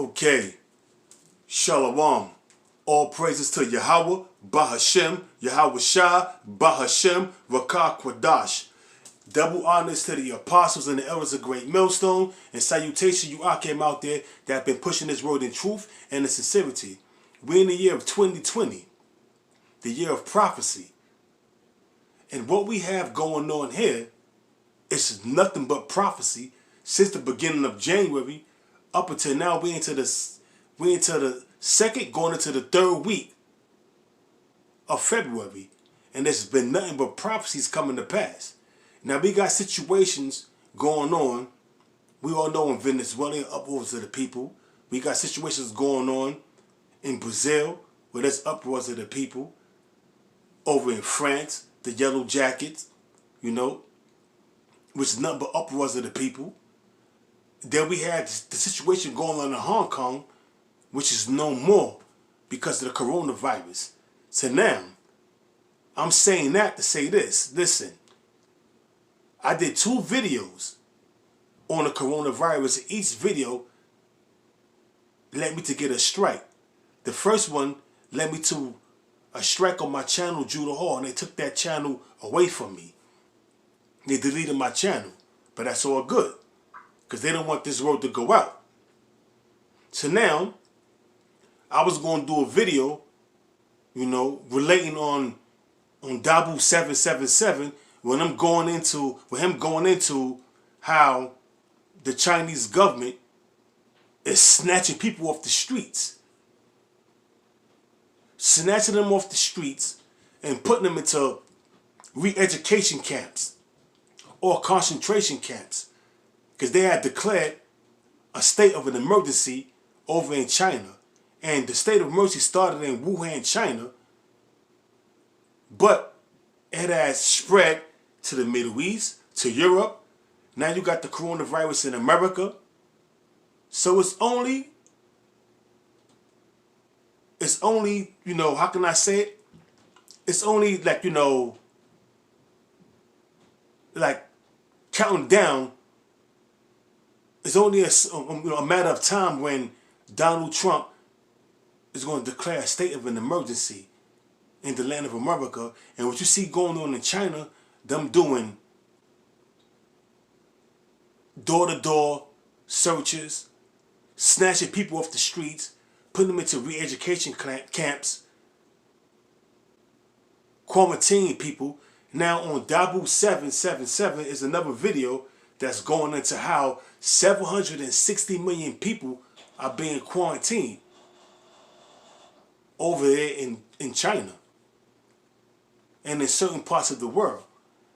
Okay, Shalom. All praises to Yahweh, Bahashem, Yahweh Shah, Bahashem, Rakah Kwadash. Double honors to the apostles and the elders of Great Millstone, and salutation you all came out there that have been pushing this word in truth and in sincerity. We're in the year of 2020, the year of prophecy. And what we have going on here is nothing but prophecy since the beginning of January up until now. We're into the second, going into the third week of February, and there's been nothing but prophecies coming to pass. Now we got situations going on. We all know in Venezuela, uproars of the people. We got situations going on in Brazil where there's uproars of the people. Over in France, the Yellow Jackets, which is nothing but uproars of the people. Then we had the situation going on in Hong Kong, which is no more because of the coronavirus. So now, I'm saying that to say this. Listen, I did 2 videos on the coronavirus. Each video led me to get a strike. The first one led me to a strike on my channel, Judah Hall, and they took that channel away from me. They deleted my channel, but that's all good because they don't want this word to go out. So now, I was going to do a video, relating on Dabu 777 when him going into how the Chinese government is snatching people off the streets. Snatching them off the streets and putting them into re-education camps or concentration camps because they had declared a state of an emergency over in China. And the state of emergency started in Wuhan, China, but it has spread to the Middle East, to Europe. Now you got the coronavirus in America. So it's only, how can I say it? It's only like counting down. It's only a matter of time when Donald Trump is going to declare a state of an emergency in the land of America. And what you see going on in China, them doing door-to-door searches, snatching people off the streets, putting them into re-education camps, quarantining people. Now on Dabu 777 is another video that's going into how 760 million people are being quarantined over there in China and in certain parts of the world.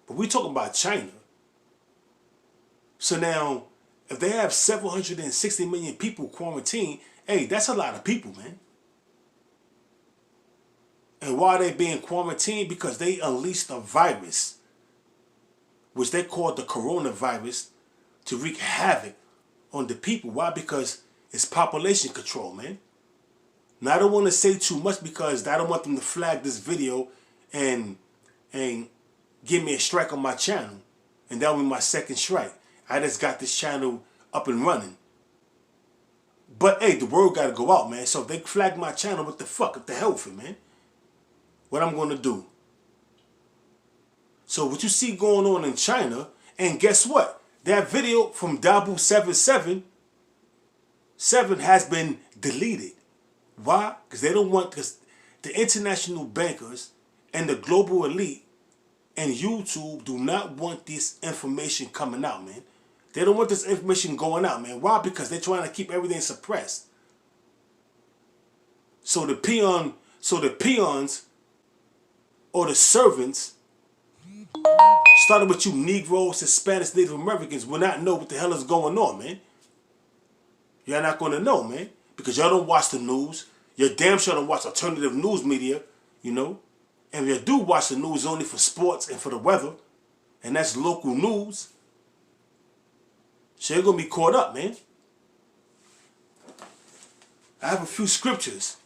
But we're talking about China. So now, if they have 760 million people quarantined, hey, that's a lot of people, man. And why are they being quarantined? Because they unleashed a virus, which they called the coronavirus, to wreak havoc on the people. Why? Because it's population control, man. Now, I don't want to say too much because I don't want them to flag this video and give me a strike on my channel. And that will be my second strike. I just got this channel up and running. But, hey, the word got to go out, man. So if they flag my channel, what the fuck? What the hell with it, man? What I'm going to do? So what you see going on in China, and guess what? That video from Dabu 777 has been deleted. Why? Because they don't want the international bankers and the global elite and YouTube do not want this information coming out, man. They don't want this information going out, man. Why? Because they're trying to keep everything suppressed. So the peons or the servants, starting with you Negroes, Hispanics, Native Americans, will not know what the hell is going on, man. You're not going to know, man. Because y'all don't watch the news. You damn sure don't watch alternative news media, And if you do watch the news, only for sports and for the weather. And that's local news. So you're going to be caught up, man. I have a few scriptures.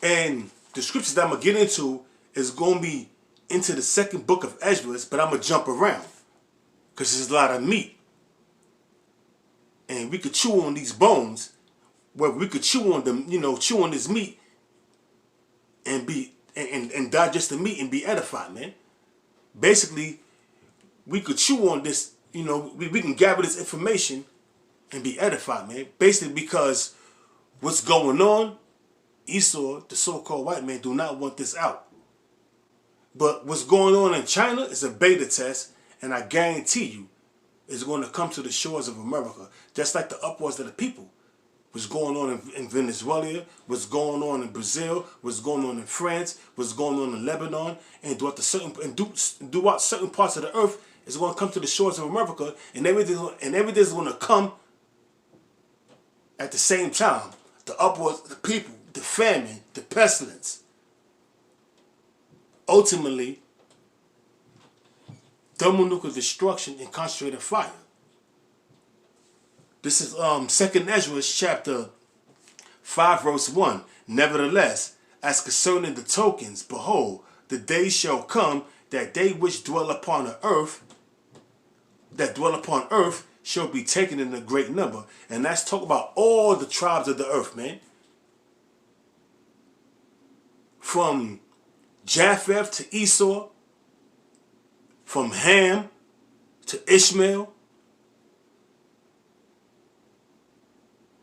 And the scriptures that I'm going to get into is going to be into the second book of Esdras, but I'm going to jump around. Because there's a lot of meat. And we could chew on these bones where we could chew on them, chew on this meat and be and digest the meat and be edified, man. Basically, we could chew on this, we can gather this information and be edified, man. Basically, because what's going on, Esau, the so-called white man, do not want this out. But what's going on in China is a beta test, and I guarantee you it's going to come to the shores of America. Just like the upwards of the people. What's going on in Venezuela, what's going on in Brazil, what's going on in France, what's going on in Lebanon, and throughout certain parts of the earth, is going to come to the shores of America, and everything is going to come at the same time. The upwards, the people, the famine, the pestilence. Ultimately, thermonuclear destruction and concentrated fire. This is 2nd Ezra chapter 5 verse 1. Nevertheless, as concerning the tokens, behold, the day shall come that they which dwell upon the earth, shall be taken in a great number. And that's talking about all the tribes of the earth, man. From Japheth to Esau, from Ham to Ishmael,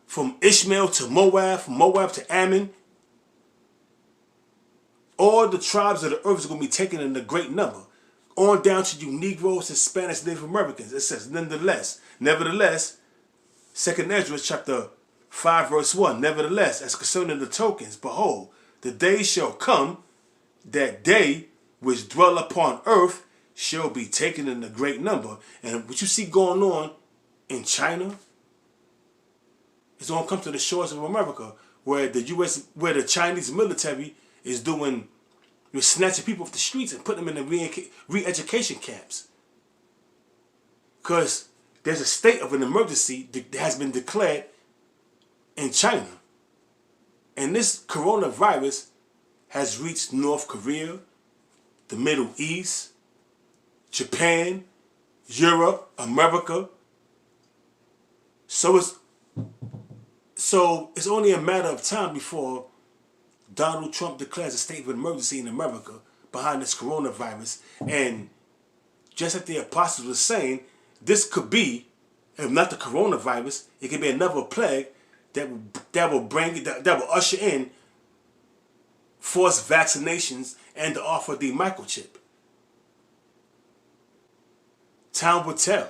from Ishmael to Moab, from Moab to Ammon. All the tribes of the earth is going to be taken in a great number. On down to you Negroes, Hispanics, Native Americans. It says, nevertheless, 2nd Ezra chapter 5 verse 1. Nevertheless, as concerning the tokens, behold, the day shall come that they which dwell upon earth shall be taken in a great number. And what you see going on in China, it's going to come to the shores of America, where the Chinese military is doing, snatching people off the streets and putting them in the re-education camps. Because there's a state of an emergency that has been declared in China. And this coronavirus has reached North Korea, the Middle East, Japan, Europe, America. So it's only a matter of time before Donald Trump declares a state of emergency in America behind this coronavirus. And just like the apostles were saying, this could be, if not the coronavirus, it could be another plague that will usher in forced vaccinations and the offer of the microchip. Time will tell.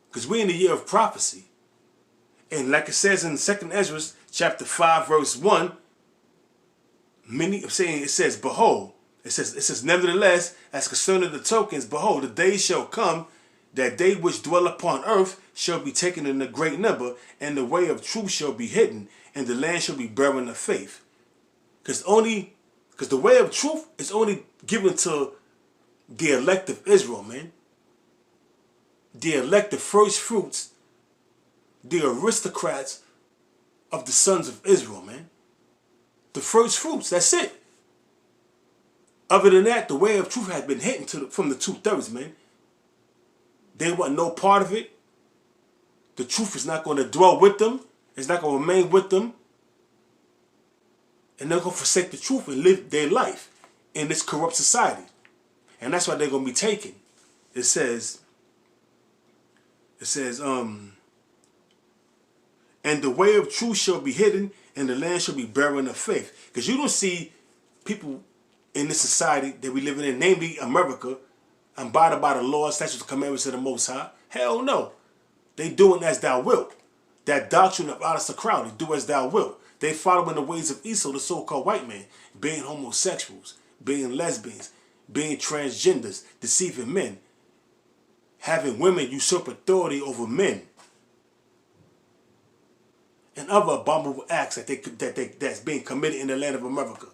Because we're in the year of prophecy. And like it says in 2nd Ezra chapter 5 verse 1, it says, behold, it says, nevertheless, as concerning the tokens, behold, the day shall come that they which dwell upon earth shall be taken in a great number, and the way of truth shall be hidden, and the land shall be barren of faith. Because the way of truth is only given to the elect of Israel, man. The elect, the first fruits, the aristocrats of the sons of Israel, man. The first fruits, that's it. Other than that, the way of truth had been hidden from the 2/3, man. They want no part of it. The truth is not going to dwell with them. It's not going to remain with them. And they're going to forsake the truth and live their life in this corrupt society. And that's why they're going to be taken. It says, and the way of truth shall be hidden, and the land shall be barren of faith. Because you don't see people in this society that we live in, namely America, abiding by the laws, statutes, and commandments of the Most High. Hell no. They doing as thou wilt. That doctrine of Alistair Crowley, do as thou wilt. They following the ways of Esau, the so-called white man, being homosexuals, being lesbians, being transgenders, deceiving men, having women usurp authority over men, and other abominable acts that's being committed in the land of America.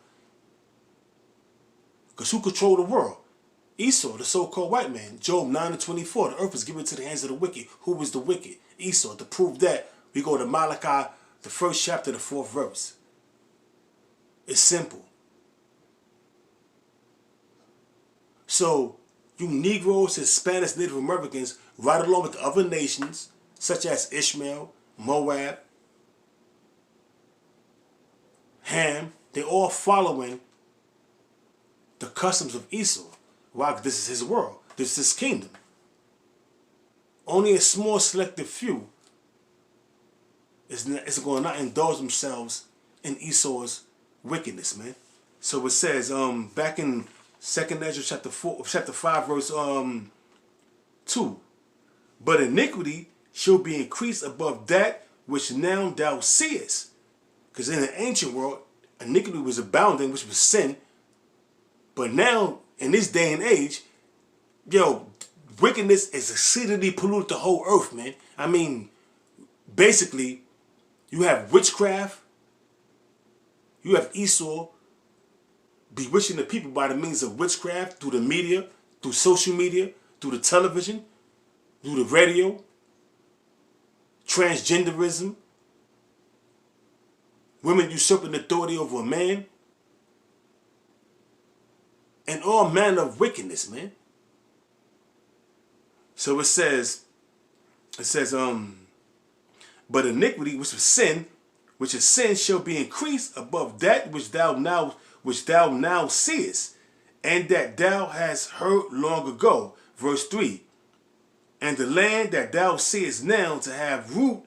Because who control the world? Esau, the so-called white man. Job 9:24. The earth is given to the hands of the wicked. Who was the wicked? Esau. To prove that, we go to Malachi, the 1st chapter, the 4th verse. It's simple. So, you Negroes, Hispanics, Native Americans, right along with the other nations, such as Ishmael, Moab, Ham, they all following the customs of Esau. Why? Because this is his world. This is his kingdom. Only a small selective few is going to not indulge themselves in Esau's wickedness, man. So it says, back in 2nd Ezra chapter 5, verse 2. But iniquity shall be increased above that which now thou seest. Because in the ancient world, iniquity was abounding, which was sin. But now, in this day and age, wickedness is exceedingly polluted the whole earth, man. I mean, basically, you have witchcraft. You have Esau bewitching the people by the means of witchcraft, through the media, through social media, through the television, through the radio, transgenderism, women usurping authority over a man, and all manner of wickedness, man. So it says, but iniquity, which is sin, shall be increased above that which thou now seest, and that thou hast heard long ago. Verse 3. And the land that thou seest now to have root.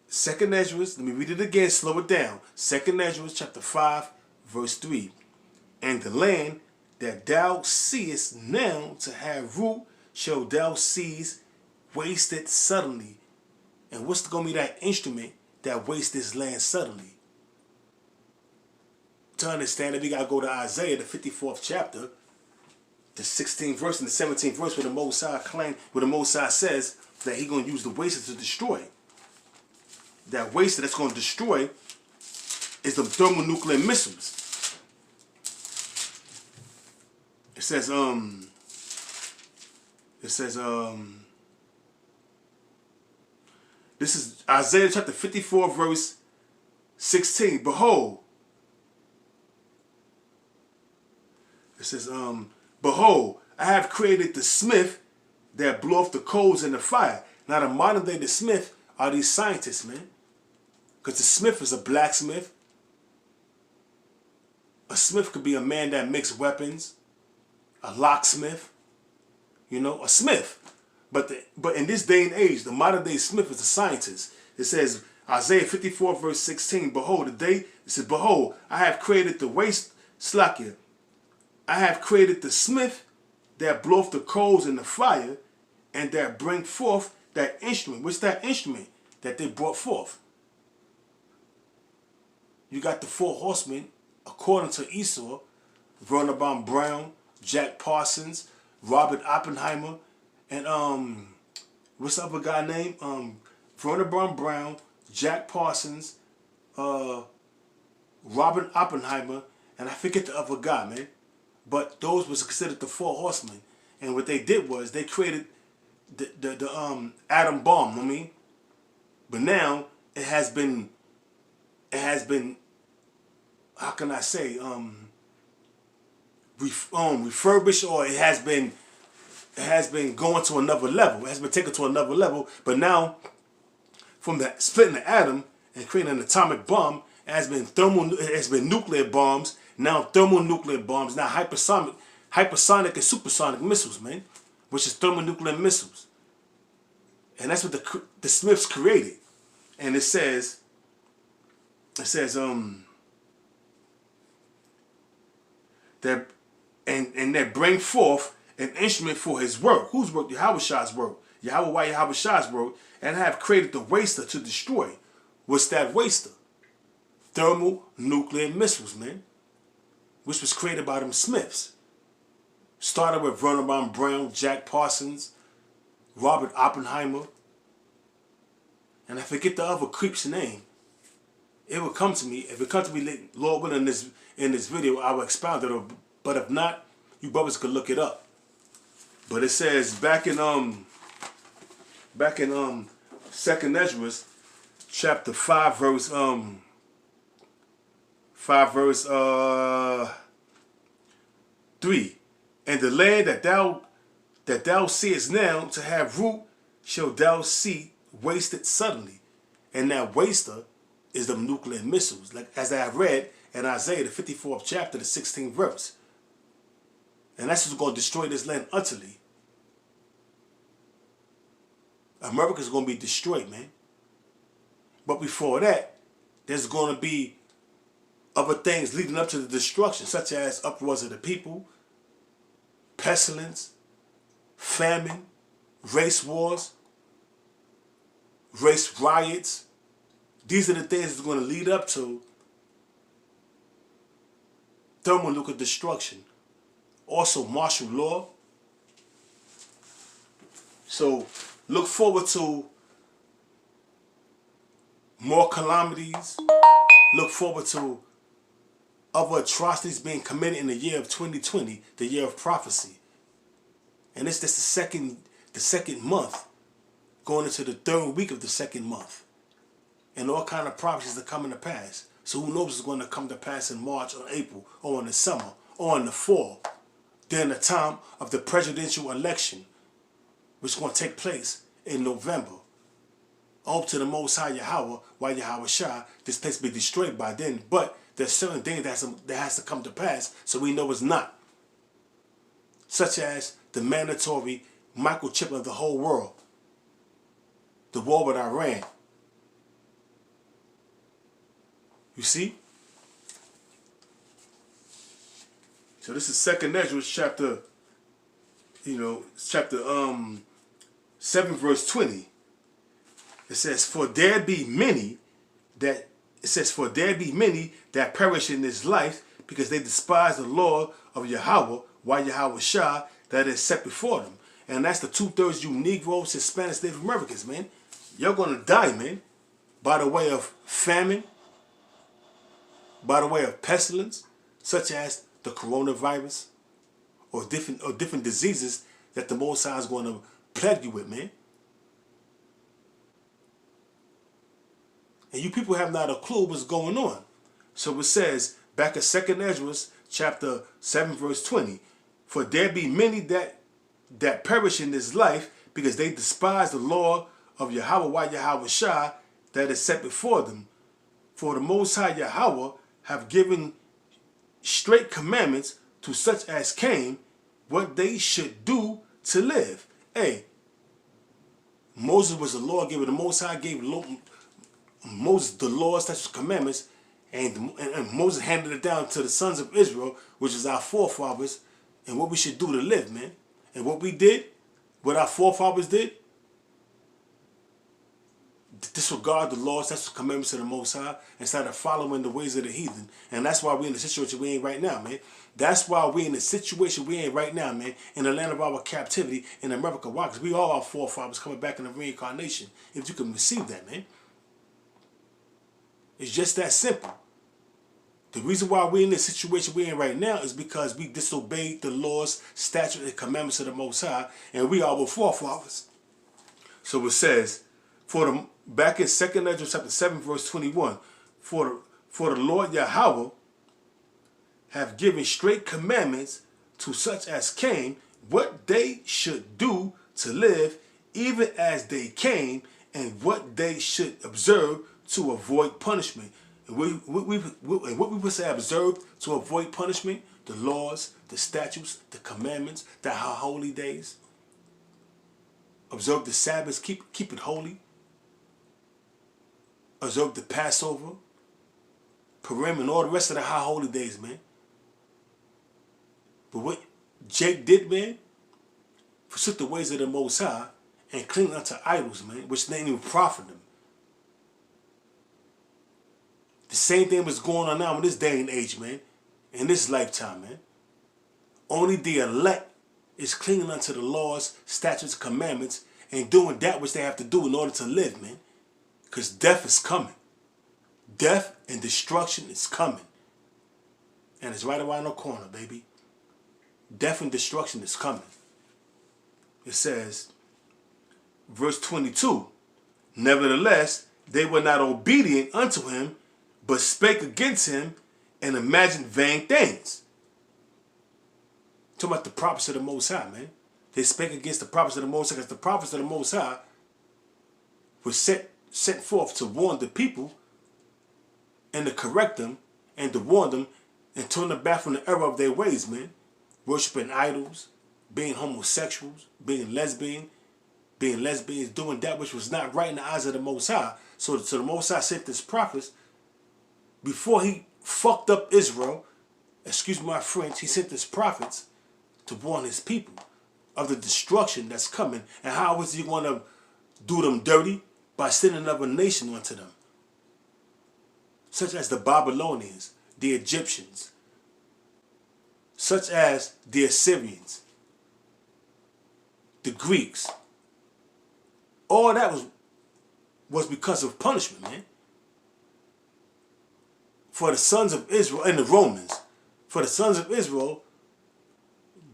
2nd Ezra, let me read it again, slow it down. 2nd Ezra chapter 5, verse 3. And the land that thou seest now to have root shall thou seize wasted suddenly. And what's going to be that instrument that wastes this land suddenly? To understand it, we got to go to Isaiah, the 54th chapter, the 16th verse and the 17th verse, where the Most High says that He's going to use the waster to destroy. That waster that's going to destroy is the thermonuclear missiles. It says, this is Isaiah chapter 54, verse 16. Behold, it says, behold, I have created the smith that bloweth the coals in the fire. Now, the modern day, the smith are these scientists, man. Because the smith is a blacksmith. A smith could be a man that makes weapons. A locksmith. A smith. But in this day and age, the modern day smith is a scientist. It says, Isaiah 54, verse 16, behold, behold, I have created the I have created the smith that bloweth the coals in the fire, and that bring forth that instrument. What's that instrument that they brought forth? You got the 4 horsemen, according to Esau: Werner von Braun, Jack Parsons, Robert Oppenheimer, and what's the other guy name? Werner von Braun, Jack Parsons, Robert Oppenheimer, and I forget the other guy, man. But those was considered the 4 horsemen. And what they did was they created the atom bomb, I mean. But now it has been how can I say refurbished, or it has been going to another level. It has been taken to another level. But now, from the splitting the atom and creating an atomic bomb, it has been nuclear bombs. Now thermonuclear bombs. Now hypersonic and supersonic missiles, man, which is thermonuclear missiles. And that's what the Smiths created. And it says that and that bring forth an instrument for his work. Whose work? Yahweh's work. Yahweh's work. And have created the waster to destroy. What's that waster? Thermonuclear missiles, man. Which was created by them Smiths. Started with Werner von Braun, Jack Parsons, Robert Oppenheimer, and I forget the other creep's name. It will come to me. If it comes to me, Lord willing, in this video, I will expound it. But if not, you brothers could look it up. But it says back in 2nd Ezra, chapter 5, verse 3. And the land that thou seest now to have root shall thou see wasted suddenly. And that waster is the nuclear missiles. Like as I have read in Isaiah, the 54th chapter, the 16th verse. And that's what's going to destroy this land utterly. America's going to be destroyed, man. But before that, there's going to be other things leading up to the destruction, such as uproars of the people, pestilence, famine, race wars, race riots. These are the things that's going to lead up to thermonuclear destruction. Also martial law. So look forward to more calamities. Look forward to other atrocities being committed in the year of 2020, the year of prophecy. And it's just the second month, going into the third week of the second month. And all kind of prophecies are coming to pass. So who knows what's going to come to pass in March or April or in the summer or in the fall, during the time of the presidential election, which is going to take place in November. I hope to the Most High Yahweh, why Yahweh Shah, this place be destroyed by then. But there's certain things that has to come to pass so we know it's not. Such as the mandatory microchipping of the whole world. The war with Iran. You see? So this is 2nd Ezra chapter, chapter 7 verse 20. It says, for there be many that perish in this life because they despise the law of Yahweh, why Yahweh Shah, that is set before them. And that's the 2/3 you Negroes, Hispanics, Native Americans, man. You're going to die, man, by the way of famine, by the way of pestilence, such as the coronavirus or different diseases that the Most High is going to plague you with, man. And you people have not a clue what's going on. So it says, back in 2nd Ezra, chapter 7, verse 20, for there be many that perish in this life because they despise the law of Yahweh, why Yahweh Shah, that is set before them. For the Most High Yahweh have given straight commandments to such as came what they should do to live. Hey, Moses was the lawgiver. The Most High gave Moses the law, statutes, commandments, and Moses handed it down to the sons of Israel, which is our forefathers, and what we should do to live, man. And what we did, what our forefathers did, disregard the laws, statutes, commandments of the Most High, and started following the ways of the heathen. And that's why we're in the situation we in right now, man. That's why we're in the situation we in right now, man, in the land of our captivity in America. Why? Because we are our forefathers coming back in the reincarnation. If you can receive that, man. It's just that simple. The reason why we're in the situation we're in right now is because we disobeyed the laws, statutes, and commandments of the Most High, and we are our forefathers. So it says, back in 2nd Ezra chapter 7, verse 21, for the Lord Yahweh have given straight commandments to such as came what they should do to live, even as they came, and what they should observe to avoid punishment. And what we say observe to avoid punishment? The laws, the statutes, the commandments, the holy days. Observe the Sabbath, keep it holy. Observe the Passover, Purim, and all the rest of the high holy days, man. But what Jake did, man, forsook the ways of the Most High and cling unto idols, man, which didn't even profit them. The same thing was going on now in this day and age, man, in this lifetime, man. Only the elect is clinging unto the laws, statutes, commandments, and doing that which they have to do in order to live, man. Because death is coming. Death and destruction is coming. And it's right around the corner, baby. Death and destruction is coming. It says, verse 22, nevertheless, they were not obedient unto him, but spake against him and imagined vain things. Talking about the prophets of the Most High, man. They spake against the prophets of the Most High because the prophets of the Most High were sent forth to warn the people and to correct them and to warn them and turn them back from the error of their ways, man. Worshipping idols, being homosexuals, being lesbians, doing that which was not right in the eyes of the Most High. So the Most High sent this prophets before he fucked up Israel. Excuse my French. He sent his prophets to warn his people of the destruction that's coming. And how is he going to do them dirty? By sending another nation onto them, such as the Babylonians, the Egyptians, such as the Assyrians, the Greeks. All that was because of punishment, man. For the sons of Israel and the Romans, for the sons of Israel,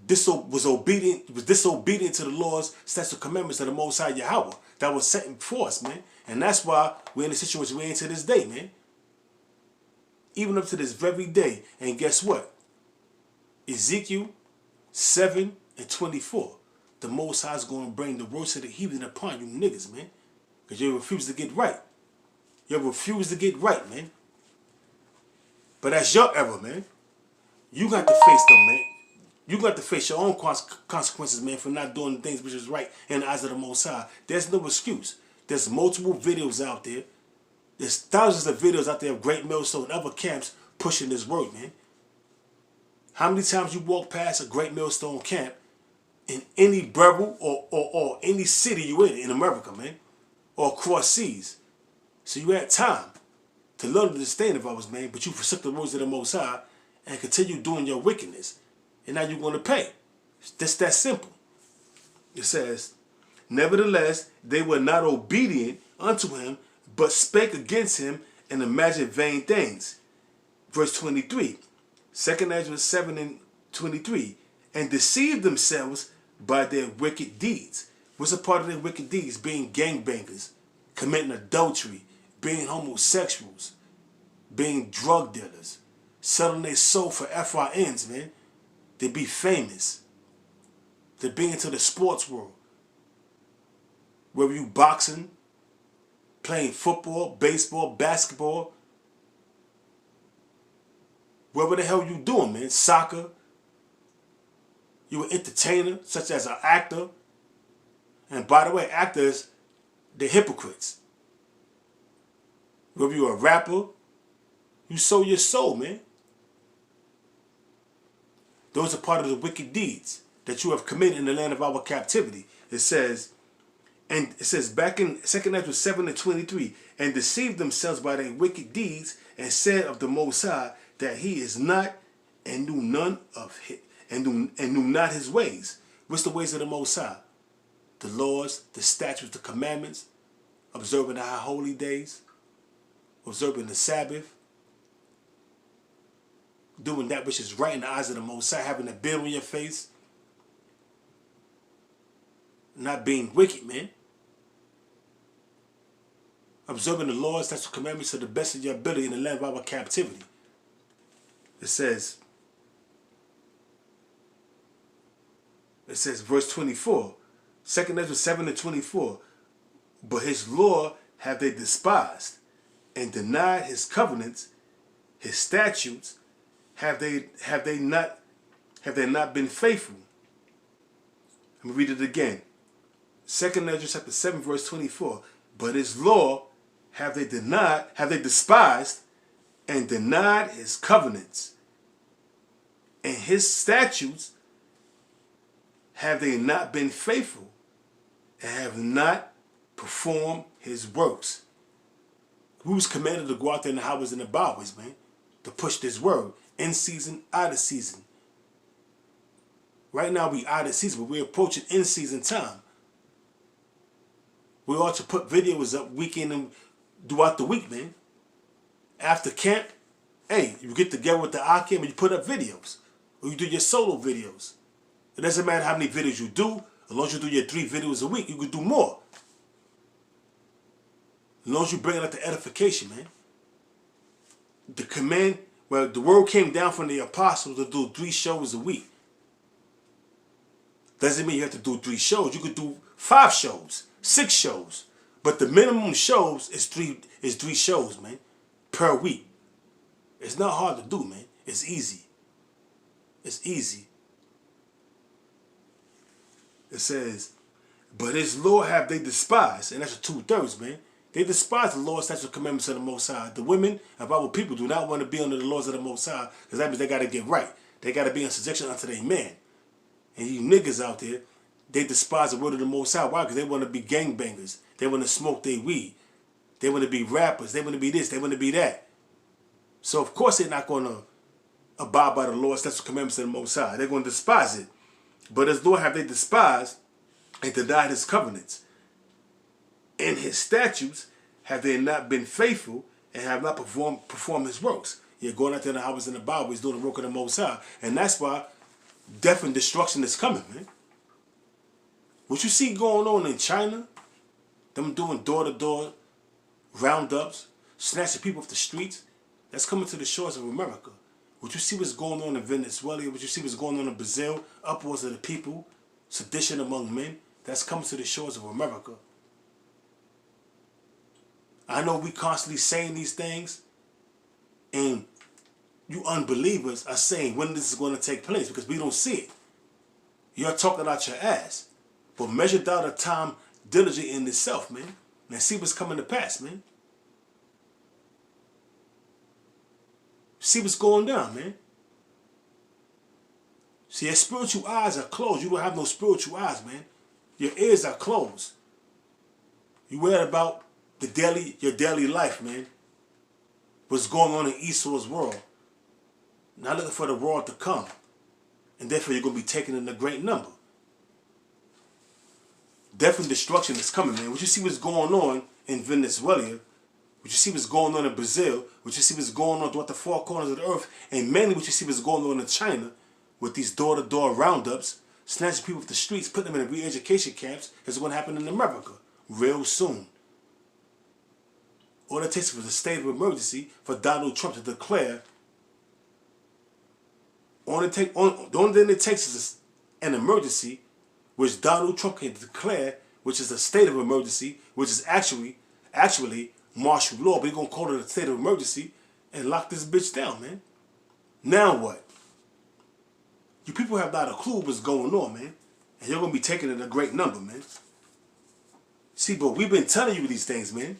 was disobedient to the laws, statutes, and commandments of the Most High Yahweh that was set in force, man. And that's why we're in the situation we're in to this day, man. Even up to this very day. And guess what? Ezekiel 7:24. The Most High is going to bring the worst of the heathen upon you niggas, man. Because you refuse to get right. You refuse to get right, man. But that's your error, man. You got to face them, man. You got to face your own consequences, man, for not doing the things which is right in the eyes of the Most High. There's no excuse. There's multiple videos out there. There's thousands of videos out there of Great Millstone and other camps pushing this word, man. How many times you walk past a Great Millstone camp in any borough or any city you in America, man, or across seas? So you had time to learn to understand of ours, man, but you forsook the words of the Most High and continue doing your wickedness. And now you're going to pay. It's just that simple. It says, nevertheless, they were not obedient unto him, but spake against him and imagined vain things. Verse 23. 2 Ezra 7:23. And deceived themselves by their wicked deeds. What's a part of their wicked deeds? Being gangbangers, committing adultery, being homosexuals, being drug dealers, selling their soul for FRNs, man. To be famous, to be into the sports world, where you boxing, playing football, baseball, basketball, whatever the hell you doing, man, soccer, you an entertainer, such as an actor, and by the way, actors, they're hypocrites. Whether you're a rapper, you sold your soul, man. Those are part of the wicked deeds that you have committed in the land of our captivity. It says back in 2 Ezra 7:23, and deceived themselves by their wicked deeds, and said of the Most High that he is not, and knew none of his, and knew not his ways. What's the ways of the Most High? The laws, the statutes, the commandments, observing the high holy days, observing the Sabbath, doing that which is right in the eyes of the Most High, having a bill on your face, not being wicked, man. Observing the laws, that's the commandments to the best of your ability in the land of our captivity. It says, verse 24, 2 Ezra 7:24, but his law have they despised, and denied his covenants, his statutes, have they not been faithful? Let me read it again. 2 Ezra chapter 7, verse 24. But his law have they despised, and denied his covenants, and his statutes have they not been faithful, and have not performed his works. Who's commanded to go out there in the highways and the byways, man, to push this word? In season, out of season. Right now we out of season, but we're approaching in season time. We ought to put videos up weekend and throughout the week, man. After camp, hey, you get together with the Akim and you put up videos. Or you do your solo videos. It doesn't matter how many videos you do. As long as you do your 3 videos a week, you can do more. As long as you bring out the edification, man. The command, well, the word came down from the apostles to do 3 shows a week. Doesn't mean you have to do 3 shows. You could do 5 shows, 6 shows. But the minimum shows is 3 shows, man, per week. It's not hard to do, man. It's easy. It's easy. It says, but his law have they despised, and that's the 2/3, man. They despise the laws, statutes, and commandments of the Most High. The women of our people do not want to be under the laws of the Most High, because that means they got to get right. They got to be in subjection unto their man. And you niggas out there, they despise the word of the Most High. Why? Because they want to be gangbangers. They want to smoke their weed. They want to be rappers. They want to be this. They want to be that. So, of course, they're not going to abide by the laws, statutes, and commandments of the Most High. They're going to despise it. But his Lord have they despised and denied his covenants. In his statutes have they not been faithful and have not performed his works. You're going out there in the hours in the Bible, he's doing the work of the Most High. And that's why death and destruction is coming, man. What you see going on in China, them doing door-to-door roundups, snatching people off the streets, that's coming to the shores of America. What you see what's going on in Venezuela, what you see what's going on in Brazil, upwards of the people, sedition among men, that's coming to the shores of America. I know we constantly saying these things, and you unbelievers are saying when this is going to take place because we don't see it. You're talking out your ass. But measure down the time diligently in itself, man. And see what's coming to pass, man. See what's going down, man. See, your spiritual eyes are closed. You don't have no spiritual eyes, man. Your ears are closed. You worried about your daily life, man. What's going on in Esau's world. Not looking for the world to come. And therefore you're going to be taken in a great number. Death and destruction is coming, man. What you see what's going on in Venezuela, what you see what's going on in Brazil, what you see what's going on throughout the four corners of the earth, and mainly what you see what's going on in China with these door-to-door roundups, snatching people off the streets, putting them in re-education camps, is going to happen in America real soon. All it takes was a state of emergency for Donald Trump to declare. The only thing it takes is an emergency, which Donald Trump can declare, which is a state of emergency, which is actually martial law, but he's going to call it a state of emergency and lock this bitch down, man. Now what? You people have not a clue what's going on, man. And you're going to be taken in a great number, man. See, but we've been telling you these things, man.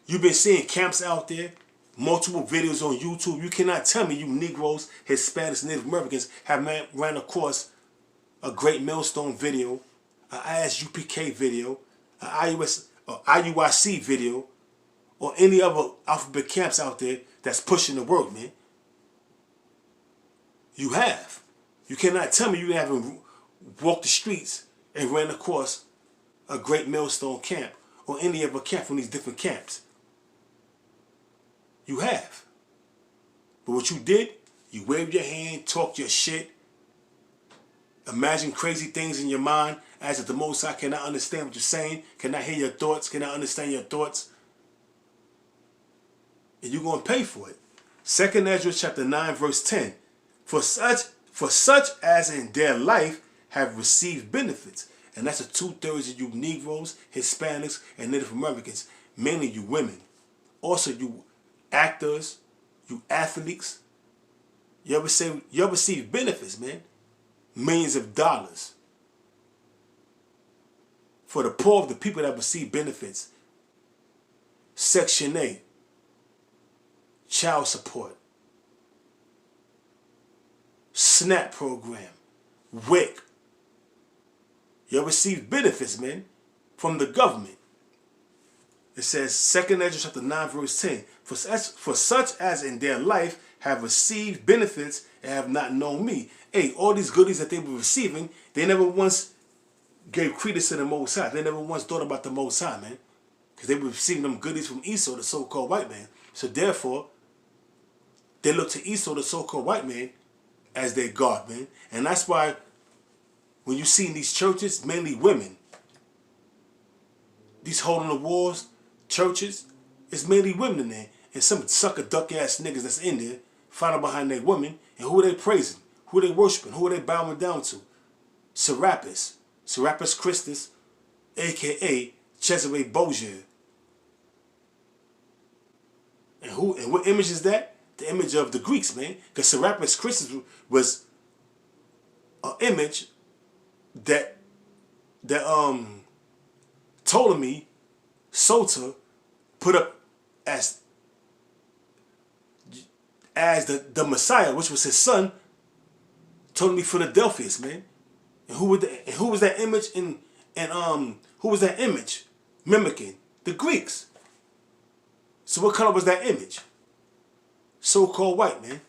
You've been seeing camps out there, multiple videos on YouTube. You cannot tell me you Negroes, Hispanics, Native Americans have ran across a Great Millstone video, an ISUPK video, an IUIC video, or any other alphabet camps out there that's pushing the word, man. You have. You cannot tell me you haven't walked the streets and ran across a Great Millstone camp or any other camp from these different camps. You have. But what you did, you waved your hand, talked your shit, imagine crazy things in your mind as if the Most High cannot understand what you're saying, cannot hear your thoughts, cannot understand your thoughts. And you're going to pay for it. 2 Ezra chapter 9 verse 10. For such as in their life have received benefits. And that's the 2/3 of you Negroes, Hispanics, and Native Americans. Mainly you women. Also you actors, you athletes. You receive benefits, man. Millions of dollars. For the poor of the people that receive benefits. Section 8. Child support. SNAP program. WIC. You receive benefits, man, from the government. It says 2 Ezra chapter 9 verse 10. For such as in their life have received benefits and have not known me. Hey, all these goodies that they were receiving, they never once gave credence to the Most High. They never once thought about the Most High, man. Because they were receiving them goodies from Esau, the so-called white man. So therefore, they look to Esau, the so-called white man, as their God, man. And that's why when you see in these churches, mainly women, these holding the walls churches, it's mainly women in there. And some sucker duck ass niggas that's in there, fighting behind their women, and who are they praising? Who are they worshiping? Who are they bowing down to? Serapis Christus, aka Cesare Borgia. And what image is that? the image of the Greeks, man. Because Serapis Christus was an image that Ptolemy Soter put up as the Messiah, which was his son, Ptolemy Philadelphus, man. And who was that image who was that image mimicking? The Greeks. So what color was that image? So-called white, man.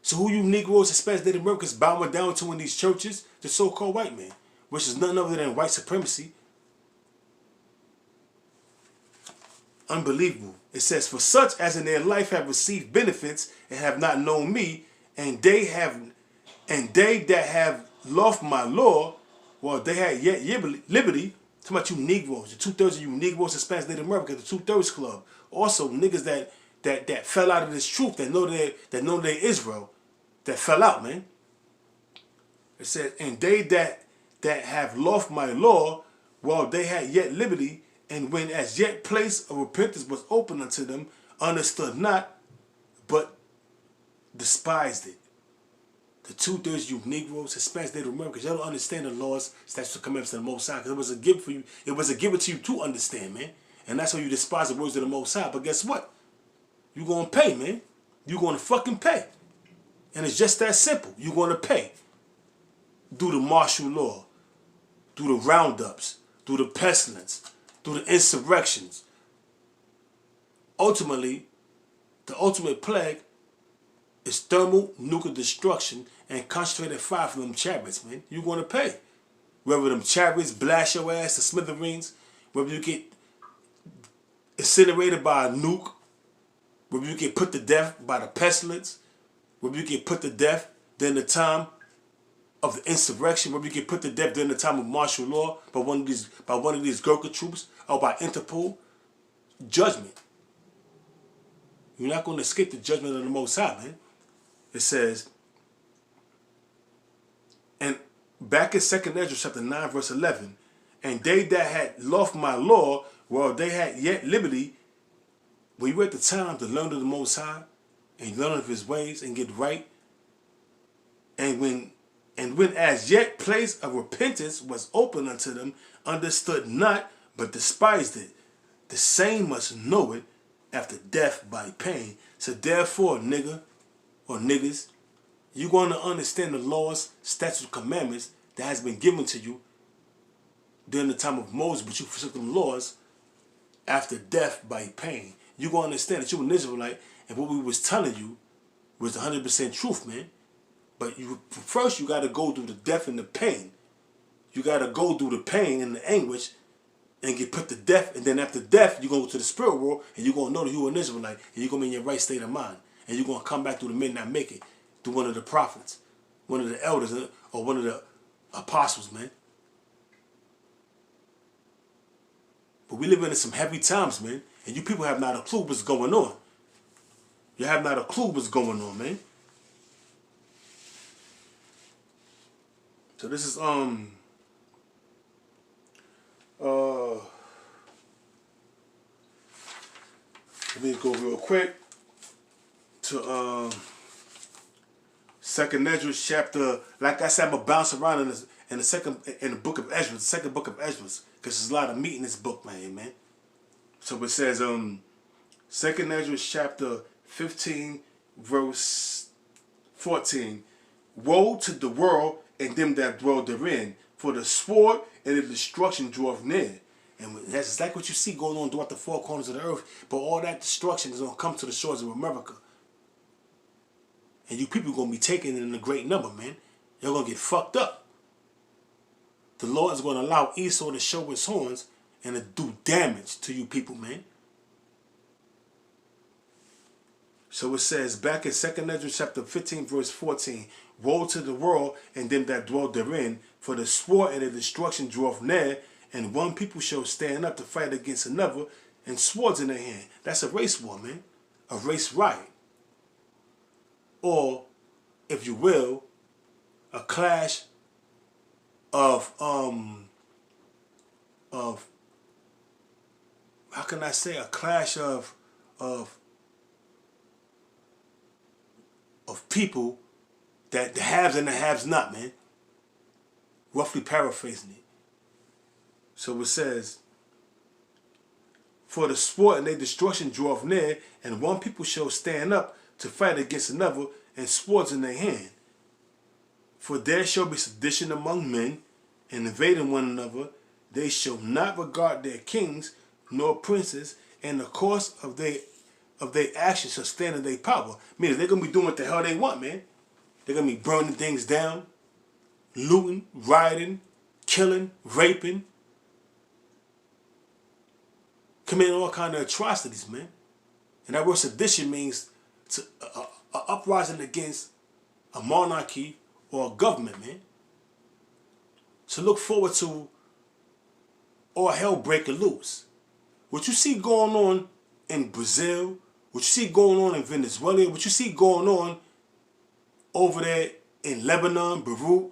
So who you Negroes, Hispanics, Native Americans bowing down to in these churches? The so-called white man, which is nothing other than white supremacy. Unbelievable. It says, for such as in their life have received benefits and have not known me, and they that have loved my law, well, they had yet liberty. Talking about you Negroes, the 2/3 of you Negroes, Hispanics, Native Americans, the 2/3 club. Also niggas that fell out of this truth, that know they Israel, that fell out, man. It says, and they that have loved my law, while they had yet liberty, and when as yet place of repentance was open unto them, understood not, but despised it. The 2/3 you Negroes, Hispanics, Native Americans, y'all don't understand the laws, statutes, and commandments of the Most High, because it was a gift for you. It was a given to you to understand, man. And that's why you despise the words of the Most High. But guess what? You're going to pay, man. You're going to fucking pay. And it's just that simple. You're going to pay. Through the martial law, through the roundups, through the pestilence, through the insurrections. Ultimately, the ultimate plague is thermonuclear destruction and concentrated fire from them chariots, man. You're going to pay. Whether them chariots blast your ass to smithereens, whether you get incinerated by a nuke, whether you get put to death by the pestilence, whether you get put to death during the time of the insurrection, whether you get put to death during the time of martial law by one of these Gurkha troops or by Interpol, judgment. You're not going to escape the judgment of the Most High, man. It says, and back in 2nd Ezra chapter 9 verse 11, and they that had loved my law, well, they had yet liberty. When you at the time to learn of the Most High and learn of His ways and get right, and when as yet place of repentance was open unto them, understood not, but despised it, the same must know it after death by pain. So therefore, nigga or niggas, you're going to understand the laws, statutes, commandments that has been given to you during the time of Moses, but you forsook them laws after death by pain. You're going to understand that you're an Israelite, and what we was telling you was 100% truth, man. But first you got to go through the death and the pain. You got to go through the pain and the anguish and get put to death. And then after death, you're going to go to the spirit world and you're going to know that you're an Israelite. And you're going to be in your right state of mind. And you're going to come back through the midnight making, through one of the prophets, one of the elders, or one of the apostles, man. But we live in some heavy times, man. And you people have not a clue what's going on. You have not a clue what's going on, man. So this is let me go real quick to 2nd Ezra chapter. Like I said, I'm gonna bounce around in the book of Ezra, the 2nd book of Ezra, because there's a lot of meat in this book, man. So it says 2nd Ezra chapter 15 verse 14. Woe to the world and them that dwell therein, for the sword and the destruction draweth near. And that's exactly what you see going on throughout the four corners of the earth. But all that destruction is going to come to the shores of America. And you people are going to be taken in a great number, man. You're going to get fucked up. The Lord is going to allow Esau to show his horns and to do damage to you people, man. So it says back in 2nd Ezra chapter 15 verse 14, woe to the world and them that dwell therein, for the sword and the destruction draweth near, and one people shall stand up to fight against another, and swords in their hand. That's a race war, man. A race riot. Or, if you will, a clash of how can I say, a clash of of people, that the haves and the haves not, man. Roughly paraphrasing it. So it says, for the sport and their destruction draweth near, and one people shall stand up to fight against another, and swords in their hand. For there shall be sedition among men, and invading one another. They shall not regard their kings nor princes, and the course of their actions shall stand in their power. Meaning they're gonna be doing what the hell they want, man. They're gonna be burning things down, looting, rioting, killing, raping, committing all kind of atrocities, man. And that word sedition means to a uprising against a monarchy or a government, man. So look forward to all hell breaking loose. What you see going on in Brazil, what you see going on in Venezuela, what you see going on over there in Lebanon, Beirut,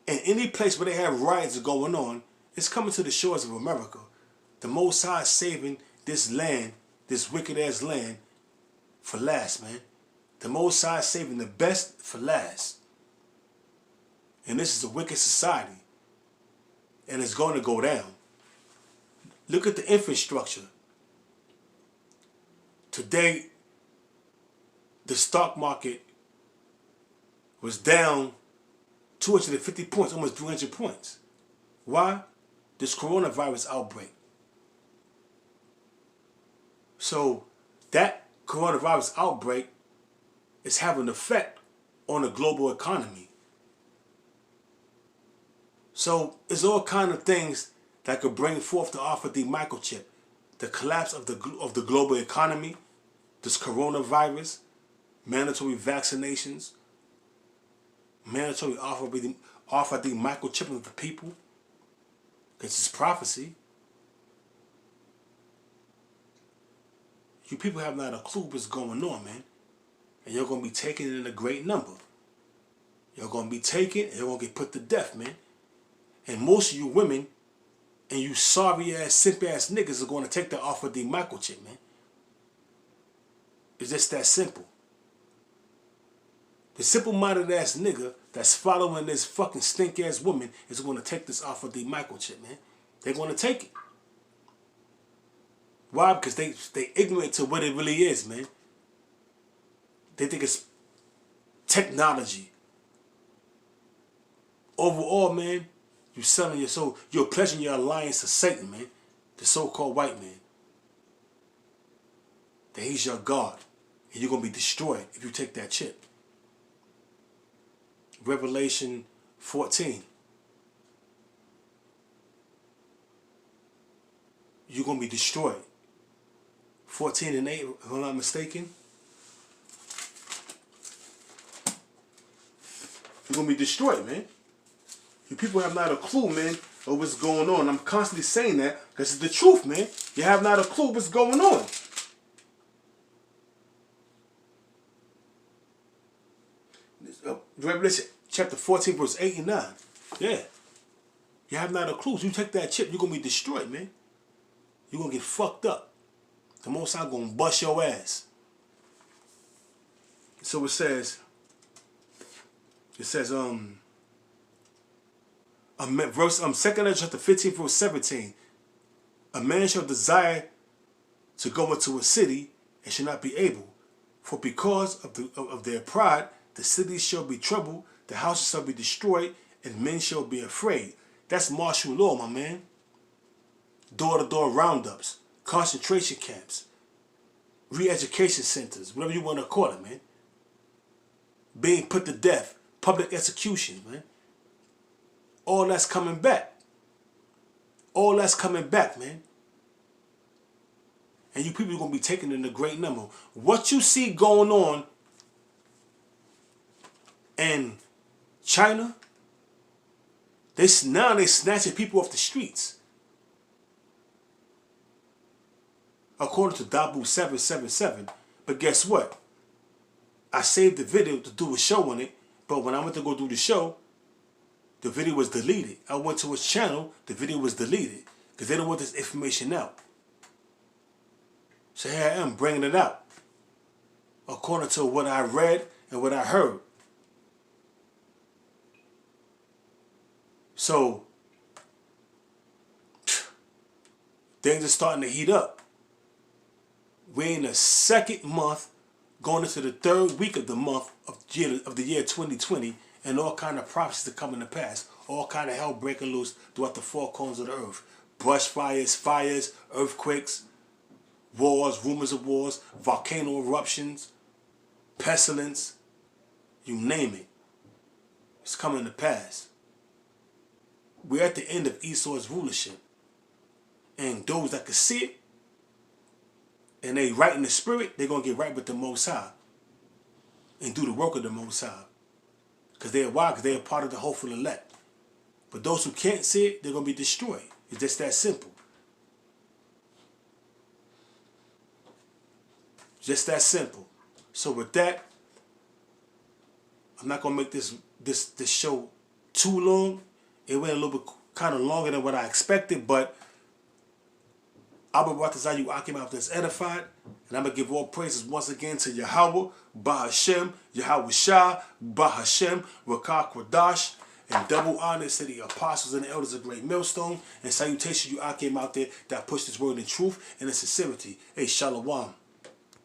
and any place where they have riots going on, it's coming to the shores of America. The Most High is saving this land, this wicked ass land, for last, man. The Most High is saving the best for last. And this is a wicked society. And it's going to go down. Look at the infrastructure. Today, the stock market was down 250 points, almost 300 points. Why? This coronavirus outbreak. So that coronavirus outbreak is having an effect on the global economy. So it's all kind of things that could bring forth the R&D microchip, the collapse of the global economy, this coronavirus, mandatory vaccinations, mandatory R&D microchipping of the people. It's just prophecy. You people have not a clue what's going on, man. And you're going to be taken in a great number. You're going to be taken and you're going to get put to death, man. And most of you women and you sorry ass, simp ass niggas are going to take the R&D microchip, man. It's just that simple. The simple-minded ass nigga that's following this fucking stink ass woman is going to take this R&D microchip, man. They're going to take it. Why? Because they ignorant to what it really is, man. They think it's technology. Overall, man, you're selling your soul. You're pledging your alliance to Satan, man. The so-called white man. That he's your God. And you're going to be destroyed if you take that chip. Revelation 14. You're going to be destroyed. 14 and 8, if I'm not mistaken. You're going to be destroyed, man. You people have not a clue, man, of what's going on. I'm constantly saying that because it's the truth, man. You have not a clue what's going on. Revelation chapter 14, verse 8 and 9. Yeah. You have not a clue. You take that chip, you're going to be destroyed, man. You're going to get fucked up. The Most High going to bust your ass. So it says, verse 2nd chapter 15, verse 17. A man shall desire to go into a city and shall not be able. For because of their pride, the cities shall be troubled, the houses shall be destroyed, and men shall be afraid. That's martial law, my man. Door-to-door roundups, concentration camps, re-education centers, whatever you want to call it, man. Being put to death, public execution, man. All that's coming back. All that's coming back, man. And you people are going to be taken in a great number. What you see going on in China, now they snatching people off the streets. According to Dabu 777. But guess what? I saved the video to do a show on it, but when I went to go do the show, the video was deleted. I went to his channel, the video was deleted because they don't want this information out. So here I am bringing it out. according to what I read and what I heard. So things are starting to heat up. We're in the second month, going into the third week of the month of the year 2020, and all kind of prophecies are coming to pass. All kind of hell breaking loose throughout the four corners of the earth. Brush fires, earthquakes, wars, rumors of wars, volcano eruptions, pestilence, you name it. It's coming to pass. We're at the end of Esau's rulership. And those that can see it, and they right in the spirit, they're going to get right with the Most High and do the work of the Most High. Because they're why? Because they're part of the hopeful elect. But those who can't see it, they're going to be destroyed. It's just that simple. Just that simple. So with that, I'm not going to make this show too long. It went a little bit kind of longer than what I expected, but Abba Ratazayu Akim out this edified, and I'm going to give all praises once again to Yahweh, Bahashem, Yahweh Shah, Bahashem, Rakah Kwadash, and double honors to the apostles and the elders of Great Millstone, and salutation you Akim out there that push this word in truth and in sincerity. Hey, Shalom.